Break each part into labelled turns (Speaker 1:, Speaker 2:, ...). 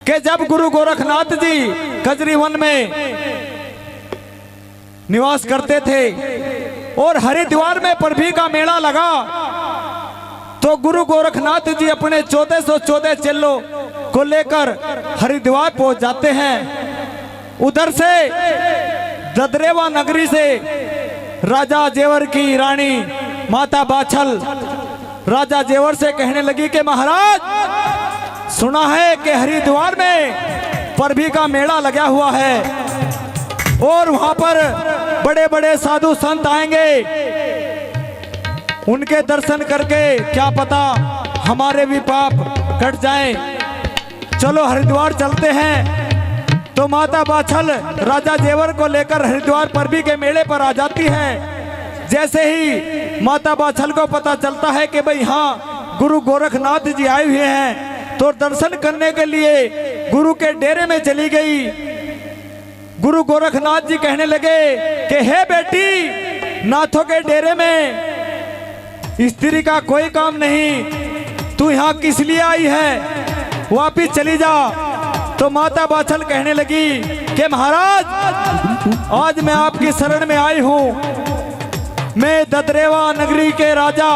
Speaker 1: कि जब गुरु गोरखनाथ जी कजरी वन में निवास करते थे और हरिद्वार में परभी का मेला लगा, तो गुरु गोरखनाथ जी अपने 1414 चेलों को लेकर हरिद्वार पहुंच जाते हैं। उधर से ददरेवा नगरी से राजा जेवर की रानी माता बाछल राजा जेवर से कहने लगी कि महाराज, सुना है कि हरिद्वार में परभी का मेला लगा हुआ है और वहां पर बड़े बड़े साधु संत आएंगे, उनके दर्शन करके क्या पता हमारे भी पाप कट जाएं। चलो हरिद्वार चलते हैं। तो माता बाछल राजा जेवर को लेकर हरिद्वार परभी के मेले पर आ जाती है। जैसे ही माता बाछल को पता चलता है कि भाई हाँ गुरु गोरखनाथ जी आए हुए हैं, तो दर्शन करने के लिए गुरु के डेरे में चली गई। गुरु गोरखनाथ जी कहने लगे कि हे बेटी, नाथों के डेरे में स्त्री का कोई काम नहीं, तू यहाँ किस लिए आई है, वापिस चली जा। तो माता बाछल कहने लगी कि महाराज, आज मैं आपकी शरण में आई हूँ। मैं ददरेवा नगरी के राजा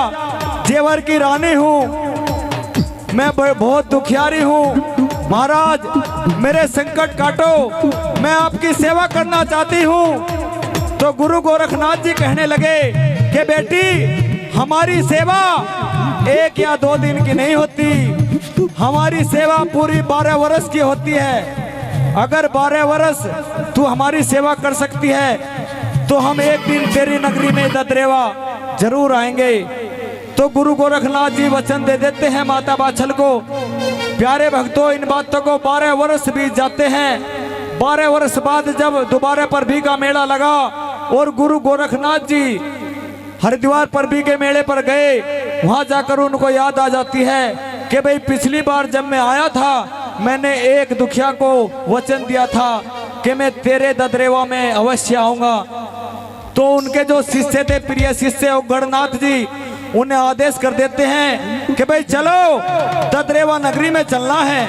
Speaker 1: जेवर की रानी हूँ, मैं बहुत दुखियारी हूँ। महाराज मेरे संकट काटो, मैं आपकी सेवा करना चाहती हूँ। तो गुरु गोरखनाथ जी कहने लगे कि बेटी, हमारी सेवा 1 या 2 दिन की नहीं होती, हमारी सेवा पूरी 12 वर्ष की होती है। अगर 12 वर्ष तू हमारी सेवा कर सकती है तो हम एक दिन तेरी नगरी में ददरेवा जरूर आएंगे। तो गुरु गोरखनाथ जी वचन दे देते हैं माता बाछल को। प्यारे भक्तों, इन बातों को 12 वर्ष बीत जाते हैं। 12 वर्ष बाद जब दोबारा परभी का मेला लगा और गुरु गोरखनाथ जी हरिद्वार परभी के मेले पर गए, वहां जाकर उनको याद आ जाती है कि भाई पिछली बार जब मैं आया था, मैंने एक दुखिया को वचन दिया था कि मैं तेरे ददरेवा में अवश्य आऊंगा। तो उनके जो शिष्य थे, प्रिय शिष्य गणनाथ जी, उन्हें आदेश कर देते हैं कि भाई चलो ददरेवा नगरी में चलना है।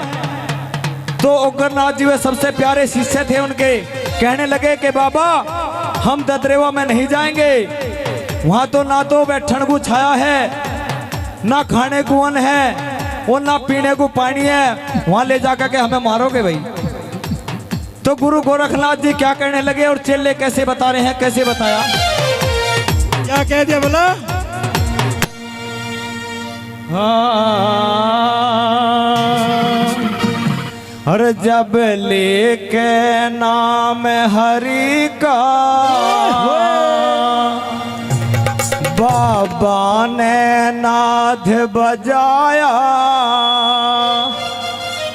Speaker 1: तो उग्रनाथ जी वे सबसे प्यारे शिष्य थे उनके, कहने लगे कि बाबा, हम ददरेवा में नहीं जाएंगे, वहां तो ना तो बैठन को छाया है, ना खाने को अन्न है और ना पीने को पानी है, वहां ले जाकर के हमें मारोगे भाई। तो गुरु गोरखनाथ जी क्या कहने लगे और चेले कैसे बता रहे हैं, कैसे बताया,
Speaker 2: क्या कह दिया बोला?
Speaker 1: हर जब लेके नाम हरि का बाबा ने नाद बजाया,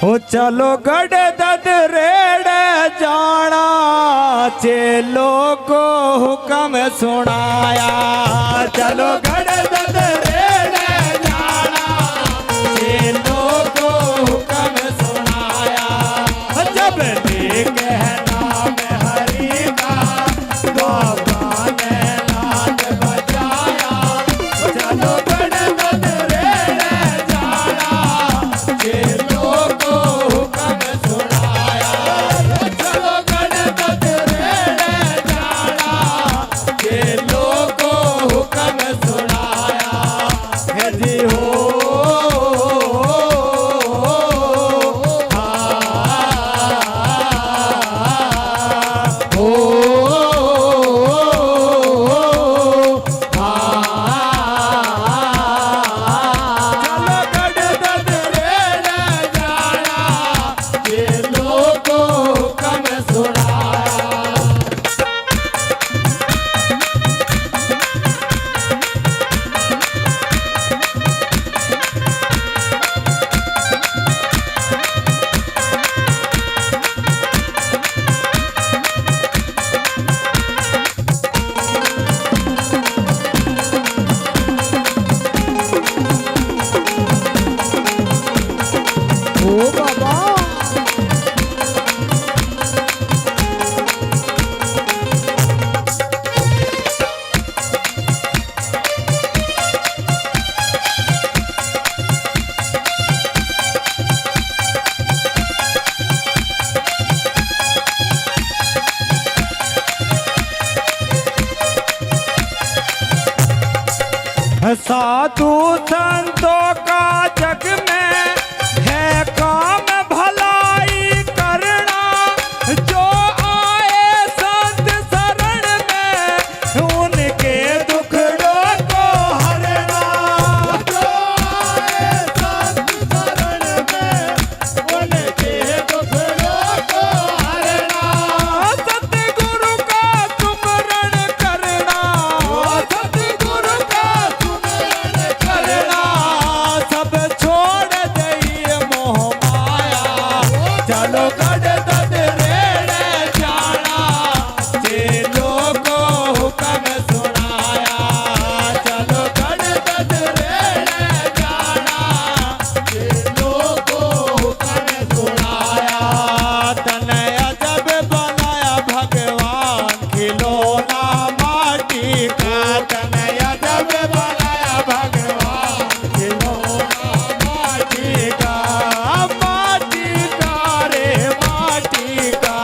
Speaker 1: हो चलो गढ़ ददरेड़ जाना, चेलों को हुक्म सुनाया। चलो गढ़ ददरेड़ जाना, चेलों को हुक्म सुनाया। जब लेके नाम हरि का बाबा ने नाद बजाया, चलो गढ़ ददरेड़ जाना, चेलों को हुक्म सुनाया। चलो गढ़ ददरेड़ जाना, चेलों को हुक्म सुनाया। चलो गढ़ ददरेड़े जाना, चेलों को हुक्म सुनाया। चलो गढ़ ददरेड़े जाना, चेलों को हुक्म सुनाया। तने अजब बनाया भगवान खिलौना माटी का, तने अजब बनाया भगवान खिलौना माटी का। माटी का रे माटी का,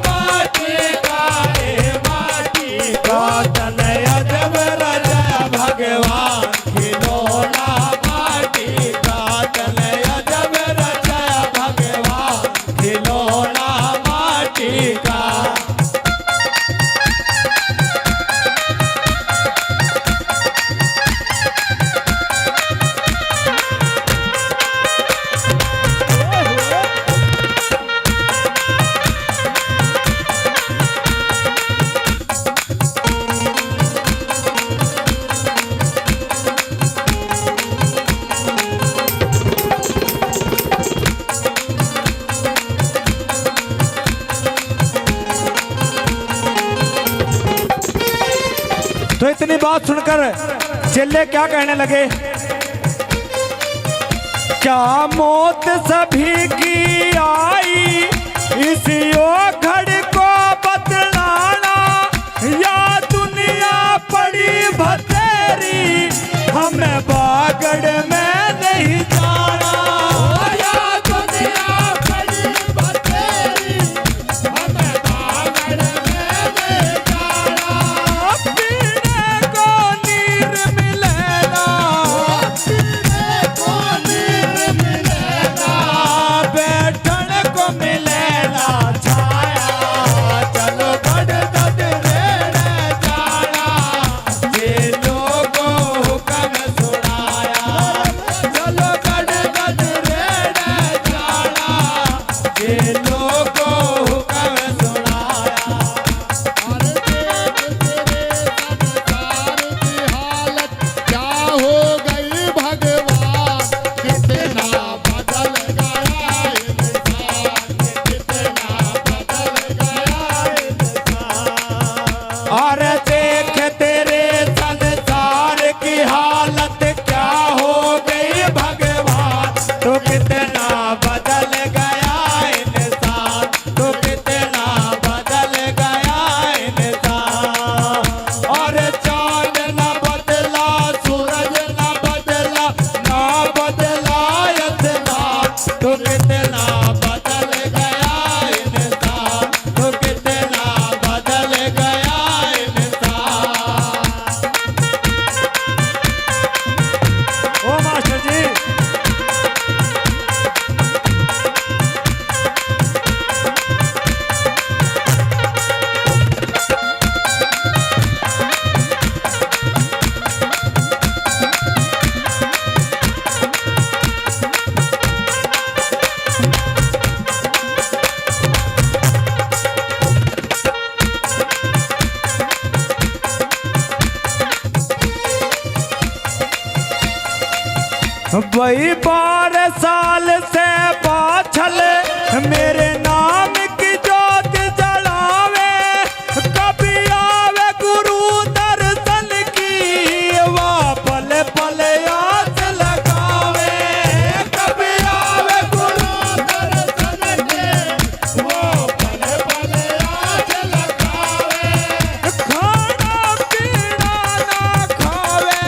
Speaker 1: माटी का रे माटी का। तने अजब रचा भगवान खिलौना माटी का, तने अजब रचा भगवान खिलौना माटी का। तो इतनी बात सुनकर चेले क्या कहने लगे, क्या मौत सभी की आई, इसी ओघड़ को बतलाना, या दुनिया पड़ी भतेरी, हमें बागड़ में नहीं जाना। या दुनिया पड़ी भतेरी, हमें बागड़ में नहीं जाना। पीने को नीर मिलेगा, पीने को नीर मिलेगा, बैठने को मिलेगा छाया। चलो गढ़ ददरेड़े जाना, चेलों को हुक्म सुनाया। चलो गढ़ ददरेड़े जाना, चेलों को हुक्म सुनाया।
Speaker 3: अरे देख तेरे संसार की हालत क्या हो गई भगवान, कितना बदल गया इंसान, कितना बदल गया इंसान।
Speaker 1: और देख तेरे संसार की हालत क्या हो गई भगवान, तो कितना बदल गया इंसान, तो कितना बदल गया इंसान। और चांद न बदला, सूरज न बदला, ना बदला आसमान, तो कितना बदल गया इंसान, तो कितना बदल गया इंसान। ओ मास्टर जी, वही 12 साल से पाछल मेरे नाम की जोत जलावे, कभी आवे गुरु दर्शन की, वह पल पल आस लगावे। कभी आवे गुरु दर्शन की, वो पल पल आस लगावे। खाना पीना ना खावे,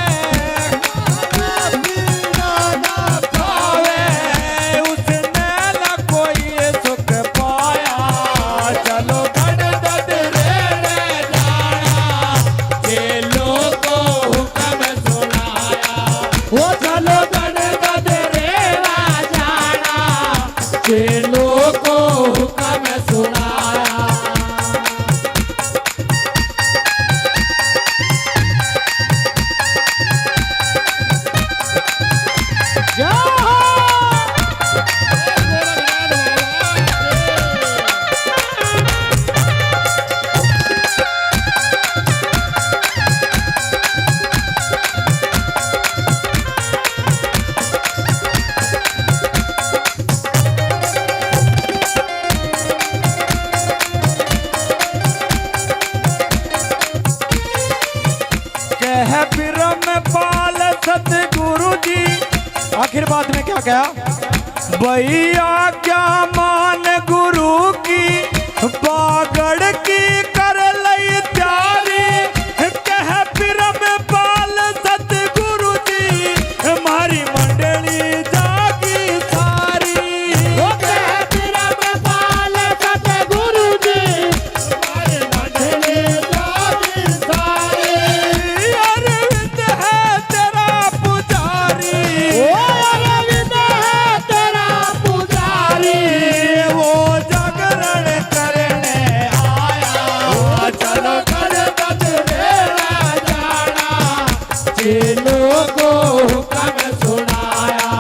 Speaker 1: उसने न कोई सुख पाया। चलो गढ़ ददरेड़े जाना, चेलों को हुक्म सुनाया। वो चलो गढ़ ददरेड़ा जाना, चेलों को हुक्म सुनाया। क्या भैया क्या मान गुरु की बागड़ की कर लई प्यारी कह पिरम पाल सतगुरु जी हमारी मंडली जागी सारी
Speaker 3: कह पिरम पाल सतगुरु जी हमारी मंडली जागी सारी
Speaker 1: अरविंद है तेरा पुजारी
Speaker 3: अरविंद है तेरा पुजारी
Speaker 1: वो जागरण करने आया
Speaker 3: चलो गणपत मेरा जाना चेलों को हुक्म सुनाया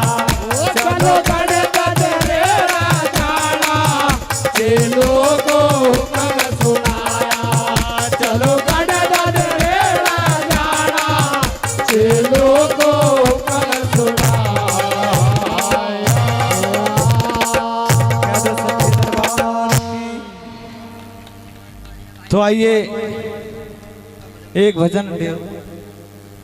Speaker 3: चलो गणपत मेरा जाना चेलों को हुक्म सुनाया चलो गणपत मेरा जाना चेलों को हुक्म सुनाया
Speaker 1: तो आइए एक भजन